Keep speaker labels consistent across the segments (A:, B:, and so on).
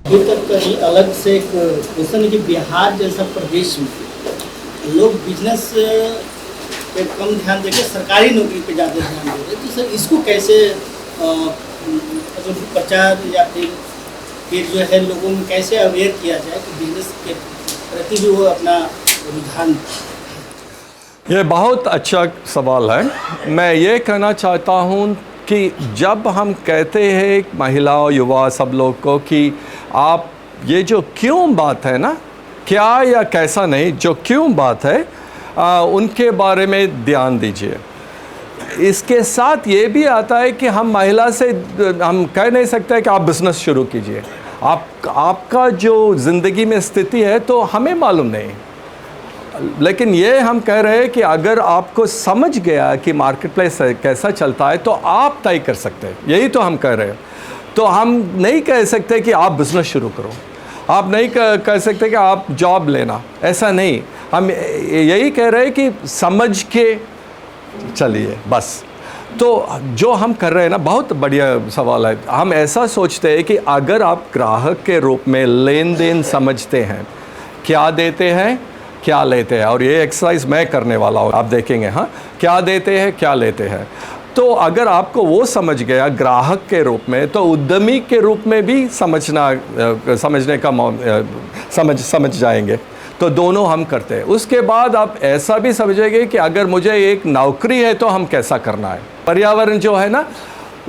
A: अभी तक कहीं अलग से एक क्वेश्चन है कि बिहार जैसा प्रदेश में लोग बिजनेस पे कम ध्यान देके सरकारी नौकरी पे ज़्यादा ध्यान दे रहे हैं, तो सर इसको कैसे मतलब प्रचार या फिर जो है लोगों में कैसे अवेयर किया जाए कि बिजनेस के प्रति भी वो अपना रुझान।
B: ये बहुत अच्छा सवाल है। मैं ये कहना चाहता हूँ कि जब हम कहते हैं महिलाओं युवा सब लोग को कि आप ये जो क्यों बात है ना, क्या या कैसा नहीं, जो क्यों बात है उनके बारे में ध्यान दीजिए। इसके साथ ये भी आता है कि हम महिला से हम कह नहीं सकते कि आप बिज़नेस शुरू कीजिए। आपका जो ज़िंदगी में स्थिति है तो हमें मालूम नहीं, लेकिन ये हम कह रहे हैं कि अगर आपको समझ गया कि मार्केट प्लेस कैसा चलता है तो आप तय कर सकते हैं। यही तो हम कह रहे हैं। तो हम नहीं कह सकते कि आप बिज़नेस शुरू करो, आप नहीं कह सकते कि आप जॉब लेना, ऐसा नहीं। हम यही कह रहे हैं कि समझ के चलिए बस। तो जो हम कर रहे हैं ना, बहुत बढ़िया सवाल है। हम ऐसा सोचते हैं कि अगर आप ग्राहक के रूप में लेन देन समझते हैं, क्या देते हैं क्या लेते हैं, और ये एक्सरसाइज मैं करने वाला हूँ, आप देखेंगे। हाँ, क्या देते हैं क्या लेते हैं। तो अगर आपको वो समझ गया ग्राहक के रूप में, तो उद्यमी के रूप में भी समझने का समझ जाएंगे। तो दोनों हम करते हैं। उसके बाद आप ऐसा भी समझेंगे कि अगर मुझे एक नौकरी है तो हम कैसा करना है, पर्यावरण जो है ना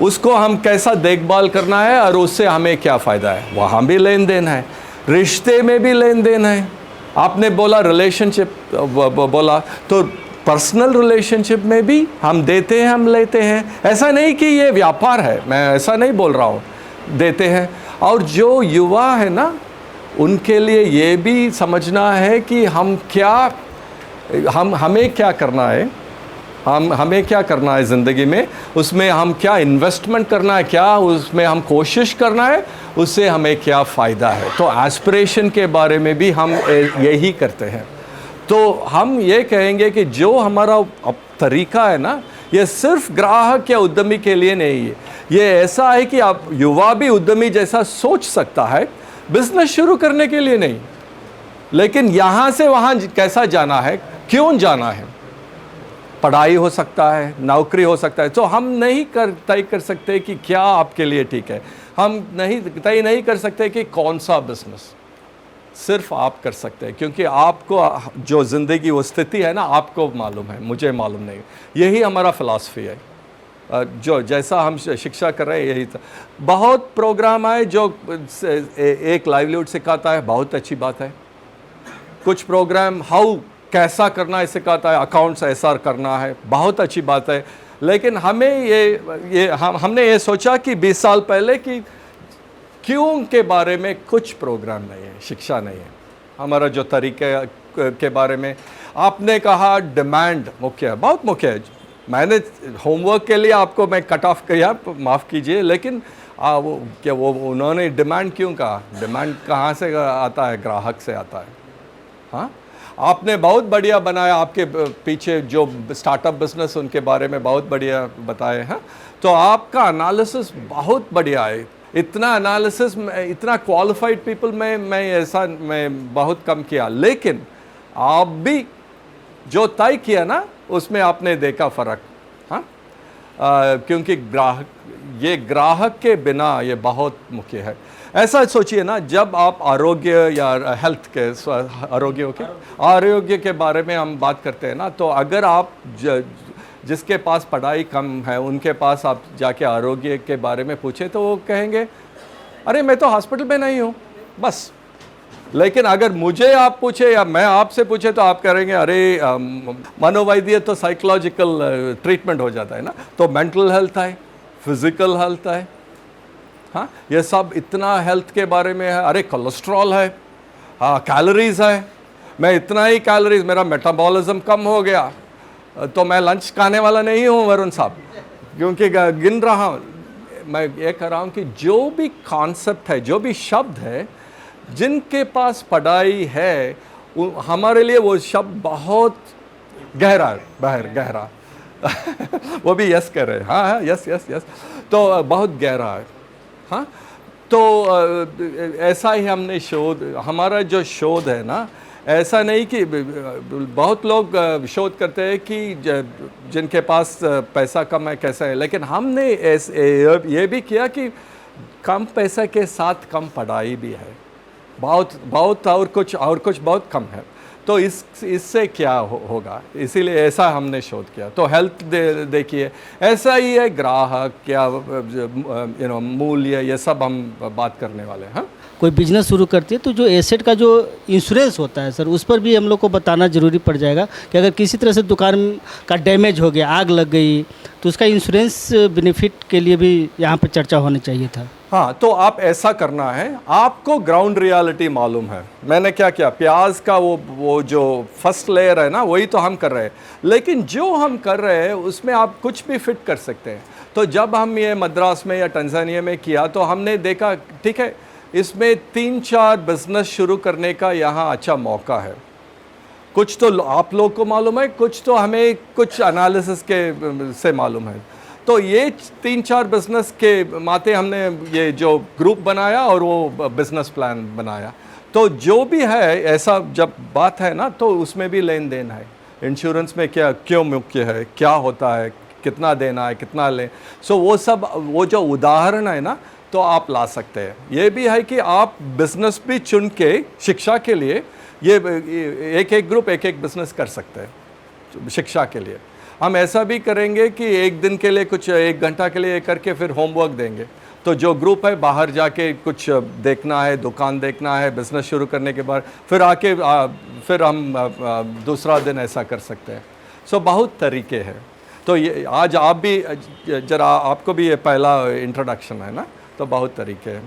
B: उसको हम कैसा देखभाल करना है और उससे हमें क्या फ़ायदा है, वहाँ भी लेन देन है। रिश्ते में भी लेन देन है। आपने बोला रिलेशनशिप बोला, तो पर्सनल रिलेशनशिप में भी हम देते हैं हम लेते हैं। ऐसा नहीं कि ये व्यापार है, मैं ऐसा नहीं बोल रहा हूँ, देते हैं। और जो युवा है ना, उनके लिए ये भी समझना है कि हमें क्या करना है, हमें क्या करना है ज़िंदगी में, उसमें हम क्या इन्वेस्टमेंट करना है, क्या उसमें हम कोशिश करना है, उससे हमें क्या फ़ायदा है। तो एस्पिरेशन के बारे में भी हम यही करते हैं। तो हम ये कहेंगे कि जो हमारा तरीका है ना, ये सिर्फ ग्राहक या उद्यमी के लिए नहीं है। ये ऐसा है कि आप युवा भी उद्यमी जैसा सोच सकता है, बिज़नेस शुरू करने के लिए नहीं, लेकिन यहाँ से वहाँ कैसा जाना है, क्यों जाना है। पढ़ाई हो सकता है, नौकरी हो सकता है। तो हम नहीं तय कर सकते कि क्या आपके लिए ठीक है। हम तय नहीं कर सकते कि कौन सा बिज़नेस, सिर्फ आप कर सकते हैं, क्योंकि आपको जो ज़िंदगी वो स्थिति है ना, आपको मालूम है, मुझे मालूम नहीं। यही हमारा फ़िलासफ़ी है। जो जैसा हम शिक्षा कर रहे हैं यही था। बहुत प्रोग्राम आए जो एक लाइवलीहुड सिखाता है, बहुत अच्छी बात है। कुछ प्रोग्राम कैसा करना है सिखाता है, अकाउंट्स ऐसा करना है, बहुत अच्छी बात है। लेकिन हमें हमने ये सोचा कि 20 साल पहले कि क्यों के बारे में कुछ प्रोग्राम नहीं है, शिक्षा नहीं है। हमारा जो तरीके के बारे में आपने कहा, डिमांड मुख्य है, बहुत मुख्य है। मैंने होमवर्क के लिए आपको मैं कट ऑफ किया, माफ़ कीजिए, लेकिन वो उन्होंने डिमांड क्यों कहा। डिमांड कहाँ से आता है, ग्राहक से आता है। हाँ, आपने बहुत बढ़िया बनाया, आपके पीछे जो स्टार्टअप बिजनेस उनके बारे में बहुत बढ़िया बताए हैं। तो आपका एनालिसिस बहुत बढ़िया है। इतना एनालिसिस, इतना क्वालिफाइड पीपल मैं बहुत कम किया, लेकिन आप भी जो तय किया ना उसमें आपने देखा फ़र्क। हाँ, क्योंकि ग्राहक के बिना ये बहुत मुख्य है। ऐसा सोचिए ना, जब आप आरोग्य या हेल्थ के आरोग्य के बारे में हम बात करते हैं ना, तो अगर आप जिसके पास पढ़ाई कम है उनके पास आप जाके आरोग्य के बारे में पूछे तो वो कहेंगे अरे मैं तो हॉस्पिटल में नहीं हूँ बस। लेकिन अगर मुझे आप पूछे या मैं आपसे पूछे तो आप कहेंगे अरे मनोवैद्य तो साइकोलॉजिकल ट्रीटमेंट हो जाता है ना, तो मेंटल हेल्थ है, फिजिकल हेल्थ है। हाँ, ये सब इतना हेल्थ के बारे में है। अरे कोलेस्ट्रॉल है, हाँ, कैलोरीज है, मैं इतना ही कैलोरीज, मेरा मेटाबॉलिज्म कम हो गया तो मैं लंच खाने वाला नहीं हूँ वरुण साहब, क्योंकि गिन रहा हूँ। मैं ये कह रहा हूँ कि जो भी कॉन्सेप्ट है, जो भी शब्द है, जिनके पास पढ़ाई है हमारे लिए वो शब्द बहुत गहरा वो भी यस कह रहे हैं। हाँ, यस, तो बहुत गहरा है। हाँ, तो ऐसा ही हमने शोध, हमारा जो शोध है ना, ऐसा नहीं कि बहुत लोग शोध करते हैं कि जिनके पास पैसा कम है कैसा है, लेकिन हमने ये भी किया कि कम पैसा के साथ कम पढ़ाई भी है, बहुत बहुत और कुछ बहुत कम है। तो इससे क्या होगा, इसीलिए ऐसा हमने शोध किया। तो हेल्थ देखिए ऐसा ही है, ग्राहक या मूल्य, ये सब हम बात करने वाले हैं। हाँ,
A: कोई बिजनेस शुरू करती है तो जो एसेट का जो इंश्योरेंस होता है सर, उस पर भी हम लोग को बताना ज़रूरी पड़ जाएगा कि अगर किसी तरह से दुकान का डैमेज हो गया, आग लग गई, तो उसका इंश्योरेंस बेनिफिट के लिए भी यहाँ पर चर्चा होनी चाहिए था।
B: हाँ, तो आप ऐसा करना है, आपको ग्राउंड रियलिटी मालूम है। मैंने क्या किया, प्याज का वो जो फर्स्ट लेयर है ना, वही तो हम कर रहे हैं, लेकिन जो हम कर रहे हैं उसमें आप कुछ भी फिट कर सकते हैं। तो जब हम ये मद्रास में या टंजानिया में किया तो हमने देखा ठीक है, इसमें 3-4 बिजनेस शुरू करने का यहाँ अच्छा मौका है। कुछ तो आप लोग को मालूम है, कुछ तो हमें कुछ एनालिसिस के से मालूम है। तो ये 3-4 बिजनेस के माते हमने ये जो ग्रुप बनाया और वो बिजनेस प्लान बनाया। तो जो भी है ऐसा जब बात है ना, तो उसमें भी लेन देन है। इंश्योरेंस में क्या क्यों मुख्य है, क्या होता है, कितना देना है, कितना लें, सो वो सब वो जो उदाहरण है ना, तो आप ला सकते हैं। ये भी है कि आप बिजनेस भी चुन के शिक्षा के लिए ये एक ग्रुप एक बिजनेस कर सकते हैं शिक्षा के लिए। हम ऐसा भी करेंगे कि एक दिन के लिए कुछ 1 घंटा के लिए करके फिर होमवर्क देंगे। तो जो ग्रुप है बाहर जाके कुछ देखना है, दुकान देखना है, बिजनेस शुरू करने के बाद फिर आके फिर हम दूसरा दिन ऐसा कर सकते हैं। सो बहुत तरीके हैं। तो ये आज आप भी जरा, आपको भी ये पहला इंट्रोडक्शन है ना, तो बहुत तरीके हैं।